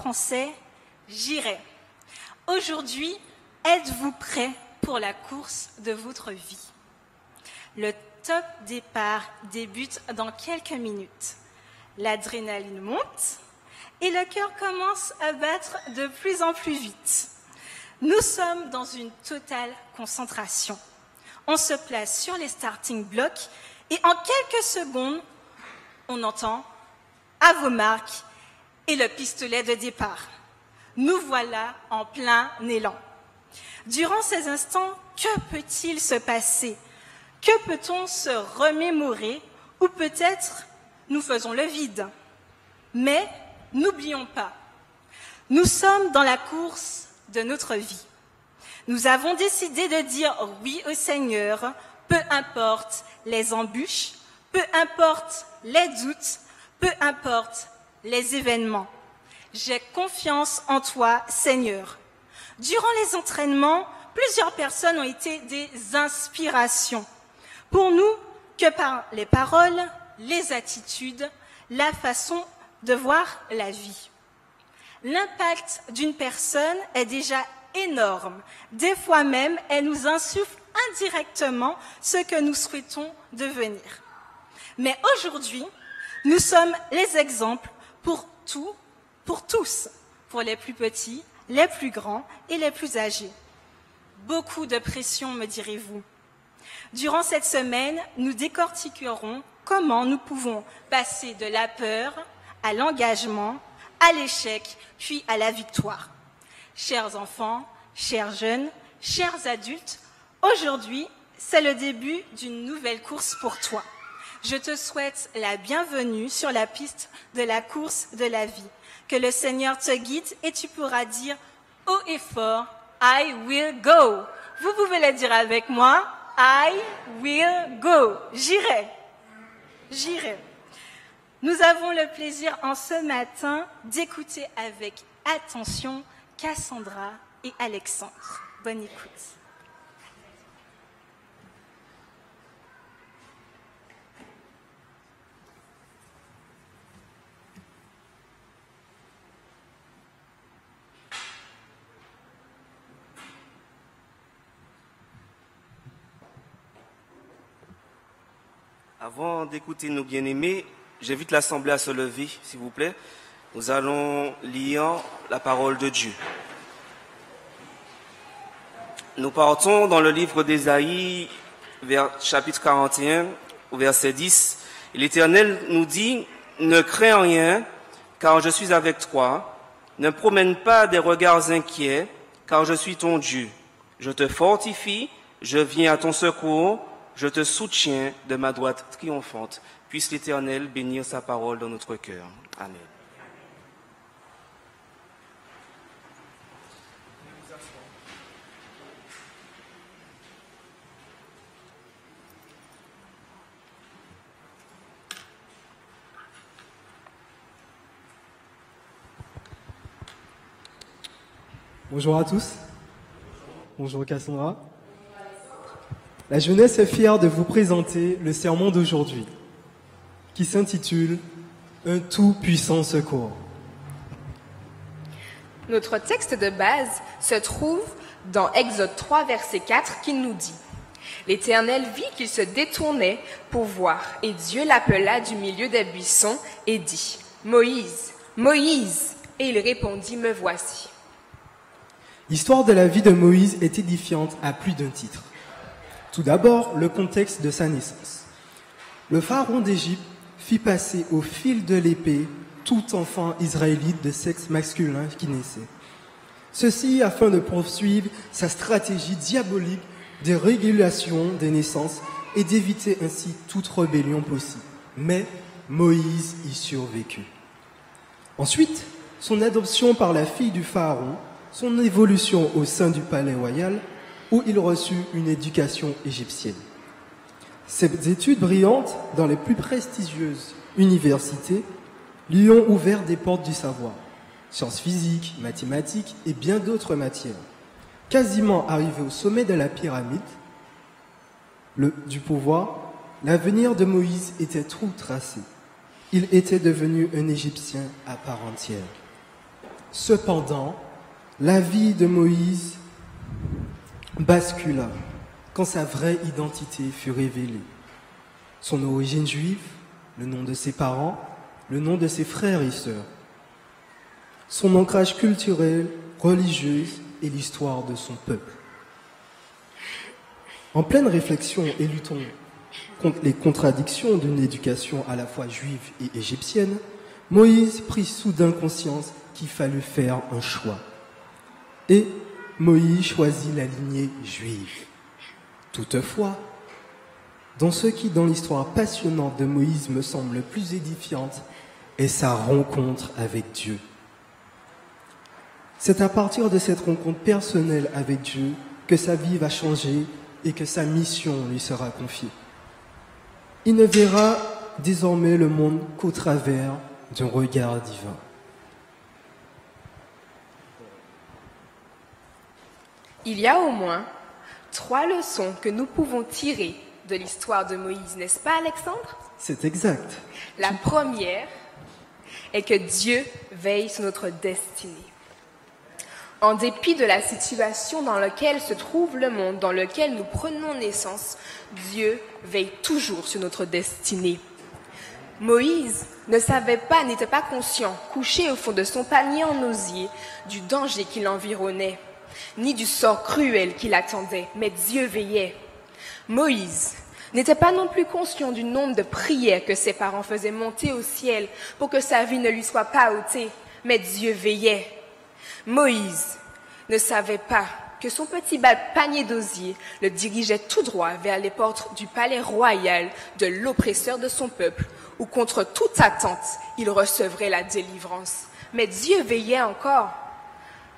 Français, j'irai. Aujourd'hui, êtes-vous prêts pour la course de votre vie? Le top départ débute dans quelques minutes. L'adrénaline monte et le cœur commence à battre de plus en plus vite. Nous sommes dans une totale concentration. On se place sur les starting blocks et en quelques secondes, on entend « à vos marques » et le pistolet de départ. Nous voilà en plein élan. Durant ces instants, que peut-il se passer? Que peut-on se remémorer? Ou peut-être nous faisons le vide. Mais n'oublions pas, nous sommes dans la course de notre vie. Nous avons décidé de dire oui au Seigneur, peu importe les embûches, peu importe les doutes, peu importe les événements. J'ai confiance en toi, Seigneur. Durant les entraînements, plusieurs personnes ont été des inspirations. Pour nous, que par les paroles, les attitudes, la façon de voir la vie. L'impact d'une personne est déjà énorme. Des fois même, elle nous insuffle indirectement ce que nous souhaitons devenir. Mais aujourd'hui, nous sommes les exemples pour tous, pour les plus petits, les plus grands et les plus âgés. Beaucoup de pression, me direz-vous. Durant cette semaine, nous décortiquerons comment nous pouvons passer de la peur à l'engagement, à l'échec, puis à la victoire. Chers enfants, chers jeunes, chers adultes, aujourd'hui, c'est le début d'une nouvelle course pour toi. je te souhaite la bienvenue sur la piste de la course de la vie. Que le Seigneur te guide et tu pourras dire haut et fort, I will go. Vous pouvez le dire avec moi, I will go. J'irai. J'irai. Nous avons le plaisir en ce matin d'écouter avec attention Cassandra et Alexandre. Bonne écoute. Avant d'écouter nos bien-aimés, j'invite l'Assemblée à se lever, s'il vous plaît. Nous allons lire la parole de Dieu. Nous partons dans le livre d'Ésaïe, chapitre 41, au verset 10. Et l'Éternel nous dit, « Ne crains rien, car je suis avec toi. Ne promène pas des regards inquiets, car je suis ton Dieu. Je te fortifie, je viens à ton secours. Je te soutiens de ma droite triomphante. Puisse l'Éternel bénir sa parole dans notre cœur. Amen. Bonjour à tous. Bonjour Cassandra. La jeunesse est fière de vous présenter le sermon d'aujourd'hui, qui s'intitule « Un tout-puissant secours ». Notre texte de base se trouve dans Exode 3, verset 4, qui nous dit « L'Éternel vit qu'il se détournait pour voir, et Dieu l'appela du milieu des buissons et dit « Moïse, Moïse !» Et il répondit « Me voici ». L'histoire de la vie de Moïse est édifiante à plus d'un titre. Tout d'abord, le contexte de sa naissance. Le pharaon d'Égypte fit passer au fil de l'épée tout enfant israélite de sexe masculin qui naissait. Ceci afin de poursuivre sa stratégie diabolique de régulation des naissances et d'éviter ainsi toute rébellion possible. Mais Moïse y survécut. Ensuite, son adoption par la fille du pharaon, son évolution au sein du palais royal, où il reçut une éducation égyptienne. Ces études brillantes dans les plus prestigieuses universités lui ont ouvert des portes du savoir, sciences physiques, mathématiques et bien d'autres matières. Quasiment arrivé au sommet de la pyramide du pouvoir, l'avenir de Moïse était tout tracé. Il était devenu un Égyptien à part entière. Cependant, la vie de Moïse bascula quand sa vraie identité fut révélée. Son origine juive, le nom de ses parents, le nom de ses frères et sœurs, son ancrage culturel, religieux et l'histoire de son peuple. En pleine réflexion et luttant contre les contradictions d'une éducation à la fois juive et égyptienne, Moïse prit soudain conscience qu'il fallut faire un choix. Et Moïse choisit la lignée juive. Toutefois, dans ce qui, dans l'histoire passionnante de Moïse, me semble le plus édifiante, est sa rencontre avec Dieu. C'est à partir de cette rencontre personnelle avec Dieu que sa vie va changer et que sa mission lui sera confiée. Il ne verra désormais le monde qu'au travers d'un regard divin. Il y a au moins 3 leçons que nous pouvons tirer de l'histoire de Moïse, n'est-ce pas Alexandre? C'est exact. La première est que Dieu veille sur notre destinée. En dépit de la situation dans laquelle se trouve le monde, dans lequel nous prenons naissance, Dieu veille toujours sur notre destinée. Moïse ne savait pas, n'était pas conscient, couché au fond de son panier en osier, du danger qui l'environnait, ni du sort cruel qui l'attendait, mais Dieu veillait. Moïse n'était pas non plus conscient du nombre de prières que ses parents faisaient monter au ciel pour que sa vie ne lui soit pas ôtée, mais Dieu veillait. Moïse ne savait pas que son petit panier d'osier le dirigeait tout droit vers les portes du palais royal de l'oppresseur de son peuple, où contre toute attente, il recevrait la délivrance. Mais Dieu veillait encore.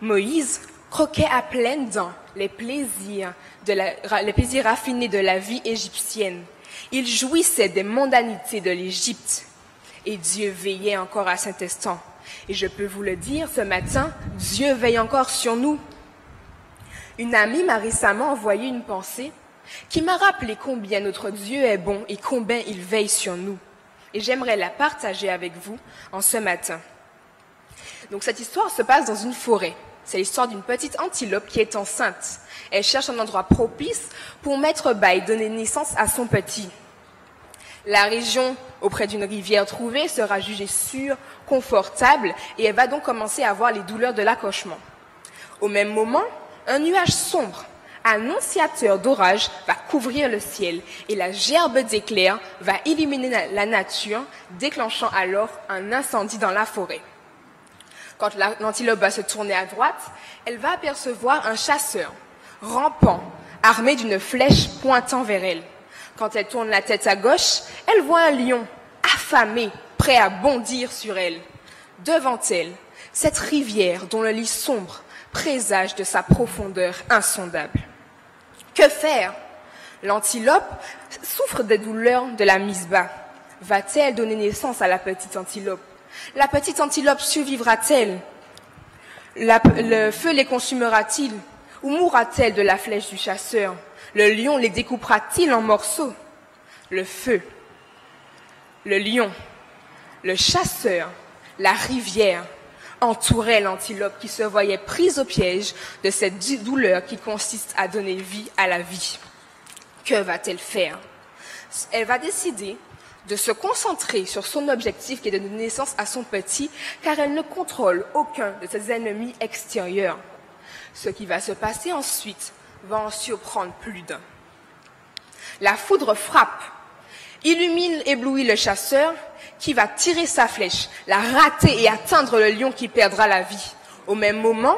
Moïse croquait à pleines dents les plaisirs raffinés de la vie égyptienne. Il jouissait des mondanités de l'Égypte. Et Dieu veillait encore à cet instant. Et je peux vous le dire, ce matin, Dieu veille encore sur nous. Une amie m'a récemment envoyé une pensée qui m'a rappelé combien notre Dieu est bon et combien il veille sur nous. Et j'aimerais la partager avec vous en ce matin. Donc cette histoire se passe dans une forêt. C'est l'histoire d'une petite antilope qui est enceinte. Elle cherche un endroit propice pour mettre bas et donner naissance à son petit. La région auprès d'une rivière trouvée sera jugée sûre, confortable, et elle va donc commencer à avoir les douleurs de l'accouchement. Au même moment, un nuage sombre, annonciateur d'orage, va couvrir le ciel, et la gerbe d'éclairs va illuminer la nature, déclenchant alors un incendie dans la forêt. Quand l'antilope va se tourner à droite, elle va apercevoir un chasseur, rampant, armé d'une flèche pointant vers elle. Quand elle tourne la tête à gauche, elle voit un lion, affamé, prêt à bondir sur elle. Devant elle, cette rivière dont le lit sombre présage de sa profondeur insondable. Que faire? L'antilope souffre des douleurs de la mise bas. Va-t-elle donner naissance à la petite antilope? La petite antilope survivra-t-elle? Le feu les consumera-t-il? Ou mourra-t-elle de la flèche du chasseur? Le lion les découpera-t-il en morceaux? Le feu, le lion, le chasseur, la rivière entouraient l'antilope qui se voyait prise au piège de cette douleur qui consiste à donner vie à la vie. Que va-t-elle faire? Elle va décider de se concentrer sur son objectif qui est de donner naissance à son petit, car elle ne contrôle aucun de ses ennemis extérieurs. Ce qui va se passer ensuite va en surprendre plus d'un. La foudre frappe, illumine, éblouit le chasseur qui va tirer sa flèche, la rater et atteindre le lion qui perdra la vie. Au même moment,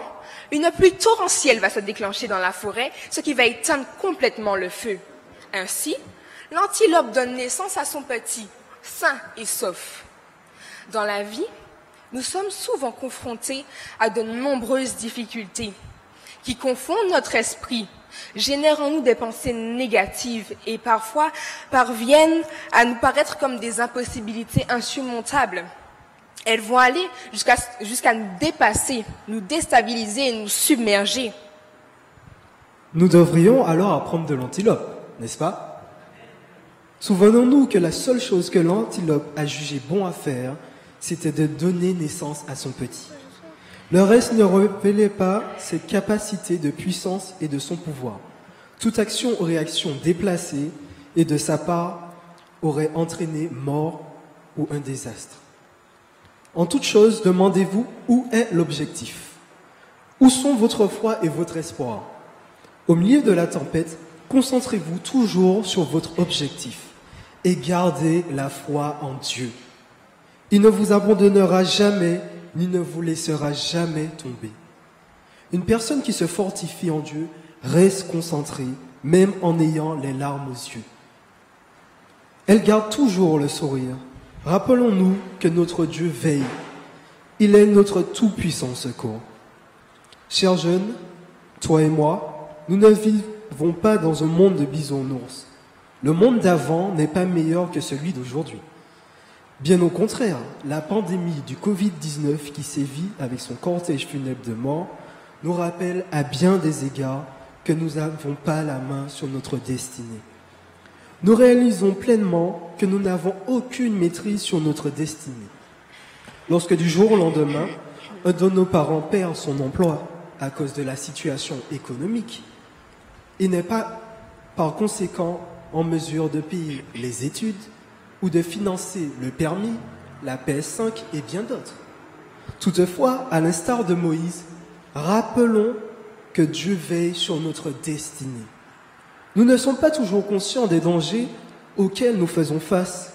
une pluie torrentielle va se déclencher dans la forêt, ce qui va éteindre complètement le feu. Ainsi, l'antilope donne naissance à son petit, sain et sauf. Dans la vie, nous sommes souvent confrontés à de nombreuses difficultés qui confondent notre esprit, génèrent en nous des pensées négatives et parfois parviennent à nous paraître comme des impossibilités insurmontables. Elles vont aller jusqu'à nous dépasser, nous déstabiliser et nous submerger. Nous devrions alors apprendre de l'antilope, n'est-ce pas? Souvenons-nous que la seule chose que l'antilope a jugé bon à faire, c'était de donner naissance à son petit. Le reste ne révélait pas ses capacités de puissance et de son pouvoir. Toute action ou réaction déplacée et de sa part aurait entraîné mort ou un désastre. En toute chose, demandez-vous où est l'objectif. Où sont votre foi et votre espoir? Au milieu de la tempête, concentrez-vous toujours sur votre objectif et gardez la foi en Dieu. Il ne vous abandonnera jamais ni ne vous laissera jamais tomber. Une personne qui se fortifie en Dieu reste concentrée, même en ayant les larmes aux yeux. Elle garde toujours le sourire. Rappelons-nous que notre Dieu veille. Il est notre tout-puissant secours. Chers jeunes, toi et moi, nous ne vivons pas dans un monde de bisounours. Le monde d'avant n'est pas meilleur que celui d'aujourd'hui. Bien au contraire, la pandémie du Covid-19 qui sévit avec son cortège funèbre de mort nous rappelle à bien des égards que nous n'avons pas la main sur notre destinée. Nous réalisons pleinement que nous n'avons aucune maîtrise sur notre destinée. Lorsque du jour au lendemain, un de nos parents perd son emploi à cause de la situation économique, il n'est pas par conséquent en mesure de payer les études ou de financer le permis, la PS5 et bien d'autres. Toutefois, à l'instar de Moïse, rappelons que Dieu veille sur notre destinée. Nous ne sommes pas toujours conscients des dangers auxquels nous faisons face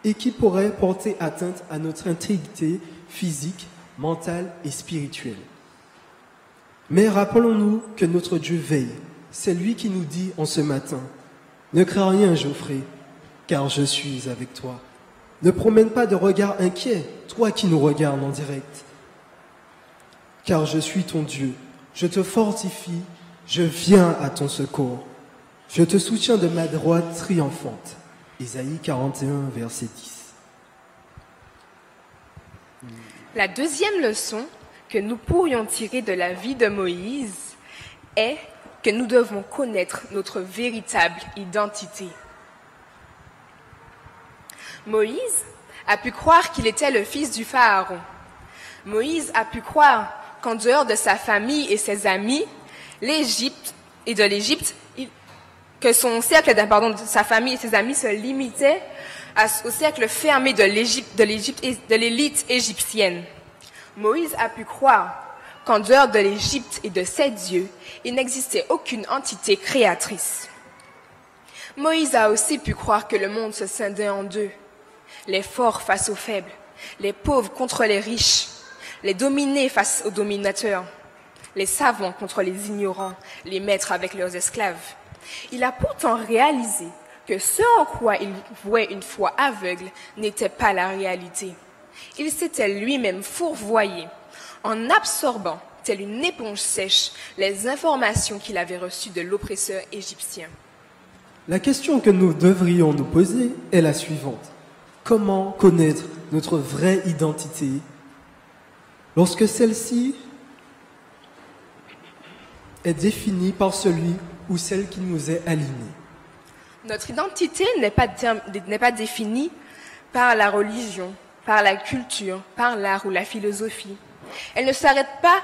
et qui pourraient porter atteinte à notre intégrité physique, mentale et spirituelle. Mais rappelons-nous que notre Dieu veille. C'est lui qui nous dit en ce matin, « Ne crains rien, Geoffrey, car je suis avec toi. Ne promène pas de regard inquiet, toi qui nous regardes en direct. Car je suis ton Dieu, je te fortifie, je viens à ton secours. Je te soutiens de ma droite triomphante. » Ésaïe 41, verset 10. La deuxième leçon que nous pourrions tirer de la vie de Moïse est que nous devons connaître notre véritable identité. Moïse a pu croire qu'il était le fils du Pharaon. Moïse a pu croire qu'en dehors de sa famille et ses amis, que son cercle de sa famille et ses amis se limitait au cercle fermé de l'élite égyptienne. Moïse a pu croire qu'en dehors de l'Égypte et de ses dieux, il n'existait aucune entité créatrice. Moïse a aussi pu croire que le monde se scindait en deux, les forts face aux faibles, les pauvres contre les riches, les dominés face aux dominateurs, les savants contre les ignorants, les maîtres avec leurs esclaves. Il a pourtant réalisé que ce en quoi il vouait une foi aveugle n'était pas la réalité. Il s'était lui-même fourvoyé en absorbant, telle une éponge sèche, les informations qu'il avait reçues de l'oppresseur égyptien. La question que nous devrions nous poser est la suivante. Comment connaître notre vraie identité lorsque celle-ci est définie par celui ou celle qui nous est alignée? Notre identité n'est pas définie par la religion, par la culture, par l'art ou la philosophie. Elle ne s'arrête pas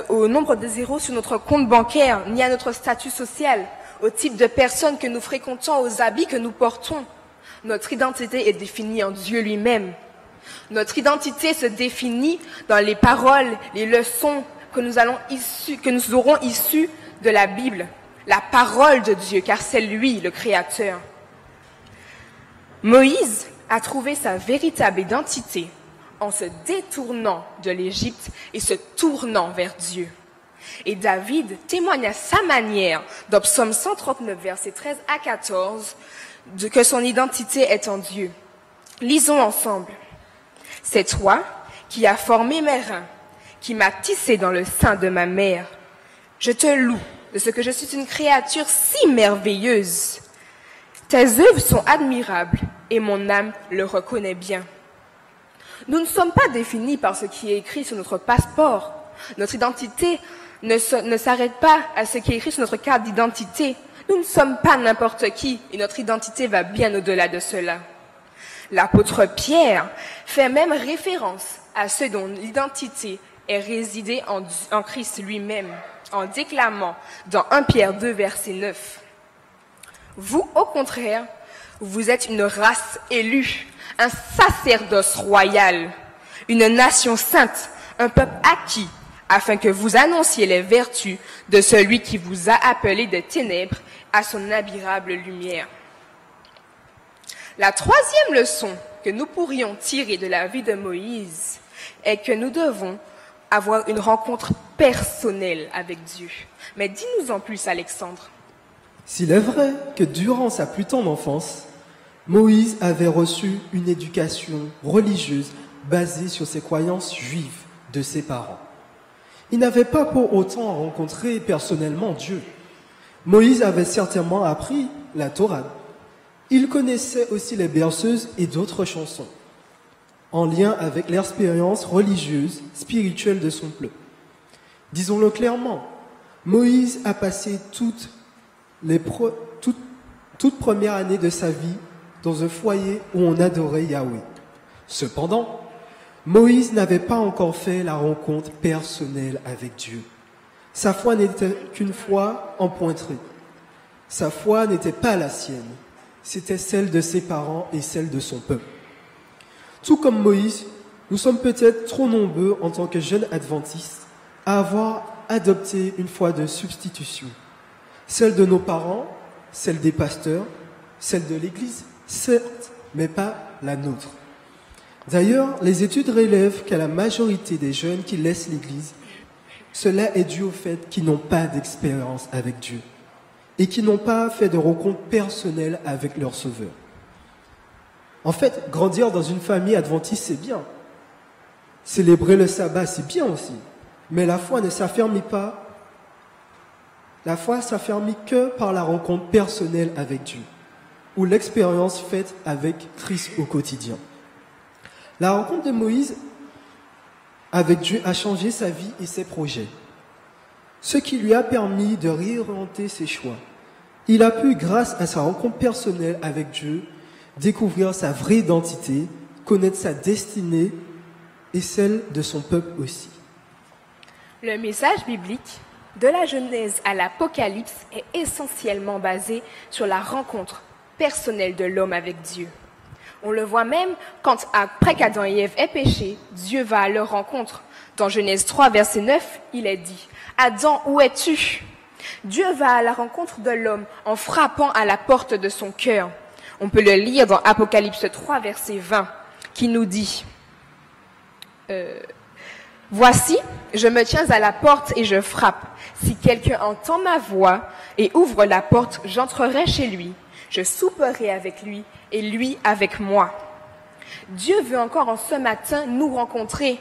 au nombre de zéros sur notre compte bancaire, ni à notre statut social, au type de personnes que nous fréquentons, aux habits que nous portons. Notre identité est définie en Dieu lui-même. Notre identité se définit dans les paroles, les leçons que nous aurons issues de la Bible, la parole de Dieu, car c'est lui le Créateur. Moïse a trouvé sa véritable identité en se détournant de l'Égypte et se tournant vers Dieu. Et David témoigne à sa manière, dans Psaume 139, versets 13 à 14, que son identité est en Dieu. Lisons ensemble. « C'est toi qui as formé mes reins, qui m'as tissé dans le sein de ma mère. Je te loue de ce que je suis une créature si merveilleuse. Tes œuvres sont admirables et mon âme le reconnaît bien. » Nous ne sommes pas définis par ce qui est écrit sur notre passeport. Notre identité ne s'arrête pas à ce qui est écrit sur notre carte d'identité. Nous ne sommes pas n'importe qui et notre identité va bien au-delà de cela. L'apôtre Pierre fait même référence à ceux dont l'identité est résidée en Christ lui-même, en déclamant dans 1 Pierre 2, verset 9. Vous, au contraire, vous êtes une race élue, un sacerdoce royal, une nation sainte, un peuple acquis, afin que vous annonciez les vertus de celui qui vous a appelé des ténèbres à son admirable lumière. La troisième leçon que nous pourrions tirer de la vie de Moïse est que nous devons avoir une rencontre personnelle avec Dieu. Mais dis-nous en plus, Alexandre. S'il est vrai que durant sa plus tendre enfance, Moïse avait reçu une éducation religieuse basée sur ses croyances juives de ses parents, il n'avait pas pour autant rencontré personnellement Dieu. Moïse avait certainement appris la Torah. Il connaissait aussi les berceuses et d'autres chansons, en lien avec l'expérience religieuse, spirituelle de son peuple. Disons-le clairement, Moïse a passé toute première année de sa vie dans un foyer où on adorait Yahweh. Cependant, Moïse n'avait pas encore fait la rencontre personnelle avec Dieu. Sa foi n'était qu'une foi empointrée. Sa foi n'était pas la sienne. C'était celle de ses parents et celle de son peuple. Tout comme Moïse, nous sommes peut-être trop nombreux en tant que jeunes adventistes à avoir adopté une foi de substitution. Celle de nos parents, celle des pasteurs, celle de l'Église, certes, mais pas la nôtre. D'ailleurs, les études relèvent qu'à la majorité des jeunes qui laissent l'Église Cela est dû au fait qu'ils n'ont pas d'expérience avec Dieu et qu'ils n'ont pas fait de rencontre personnelle avec leur Sauveur. En fait, grandir dans une famille adventiste, c'est bien. Célébrer le sabbat, c'est bien aussi. Mais la foi ne s'affermit pas. La foi s'affermit que par la rencontre personnelle avec Dieu, ou l'expérience faite avec Christ au quotidien. La rencontre de Moïse avec Dieu a changé sa vie et ses projets, ce qui lui a permis de réorienter ses choix. Il a pu, grâce à sa rencontre personnelle avec Dieu, découvrir sa vraie identité, connaître sa destinée et celle de son peuple aussi. Le message biblique, de la Genèse à l'Apocalypse, est essentiellement basé sur la rencontre personnelle de l'homme avec Dieu. On le voit même quand, après qu'Adam et Ève aient péché, Dieu va à leur rencontre. Dans Genèse 3, verset 9, il est dit « Adam, où es-tu » Dieu va à la rencontre de l'homme en frappant à la porte de son cœur. On peut le lire dans Apocalypse 3, verset 20, qui nous dit « Voici, je me tiens à la porte et je frappe. Si quelqu'un entend ma voix et ouvre la porte, j'entrerai chez lui. Je souperai avec lui et lui avec moi. » Dieu veut encore en ce matin nous rencontrer.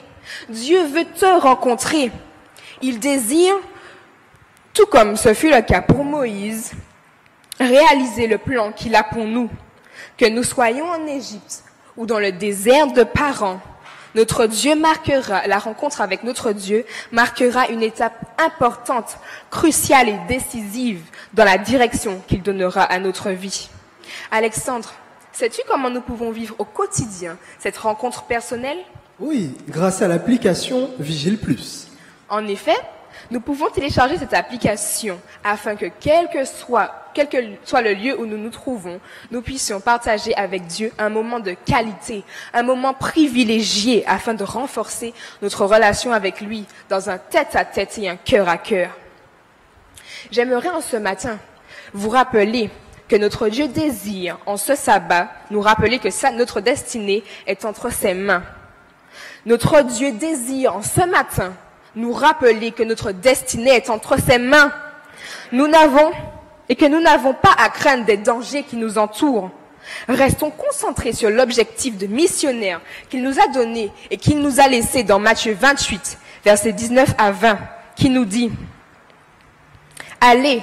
Dieu veut te rencontrer. Il désire, tout comme ce fut le cas pour Moïse, réaliser le plan qu'il a pour nous. Que nous soyons en Égypte ou dans le désert de Paran, notre Dieu marquera, la rencontre avec notre Dieu marquera une étape importante, cruciale et décisive dans la direction qu'il donnera à notre vie. Alexandre, sais-tu comment nous pouvons vivre au quotidien cette rencontre personnelle? Oui, grâce à l'application Vigile Plus. En effet, nous pouvons télécharger cette application afin que quel que soit le lieu où nous nous trouvons, nous puissions partager avec Dieu un moment de qualité, un moment privilégié afin de renforcer notre relation avec lui dans un tête-à-tête et un cœur à cœur. J'aimerais en ce matin vous rappeler que notre Dieu désire en ce sabbat nous rappeler que notre destinée est entre ses mains. Notre Dieu désire en ce matin nous rappeler que notre destinée est entre ses mains. Nous n'avons pas à craindre des dangers qui nous entourent. Restons concentrés sur l'objectif de missionnaire qu'il nous a donné et qu'il nous a laissé dans Matthieu 28, versets 19 à 20, qui nous dit « Allez,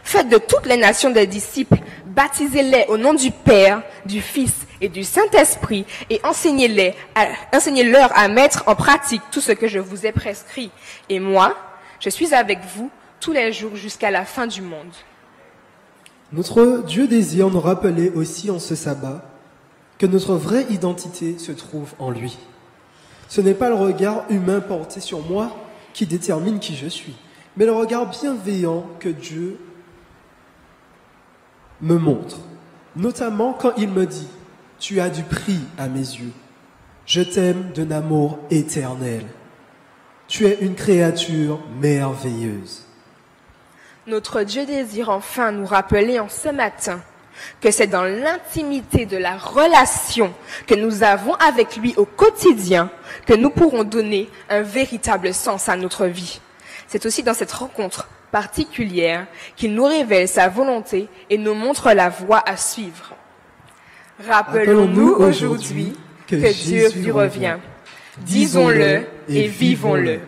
faites de toutes les nations des disciples, baptisez-les au nom du Père, du Fils et du Saint-Esprit et enseignez-leur à mettre en pratique tout ce que je vous ai prescrit. Et moi, je suis avec vous tous les jours jusqu'à la fin du monde. » Notre Dieu désire nous rappeler aussi en ce sabbat que notre vraie identité se trouve en lui. Ce n'est pas le regard humain porté sur moi qui détermine qui je suis, mais le regard bienveillant que Dieu me montre, notamment quand il me dit « Tu as du prix à mes yeux, je t'aime d'un amour éternel, tu es une créature merveilleuse. » Notre Dieu désire enfin nous rappeler en ce matin que c'est dans l'intimité de la relation que nous avons avec lui au quotidien que nous pourrons donner un véritable sens à notre vie. C'est aussi dans cette rencontre particulière qu'il nous révèle sa volonté et nous montre la voie à suivre. Rappelons-nous aujourd'hui que Dieu revient. Disons-le et vivons-le.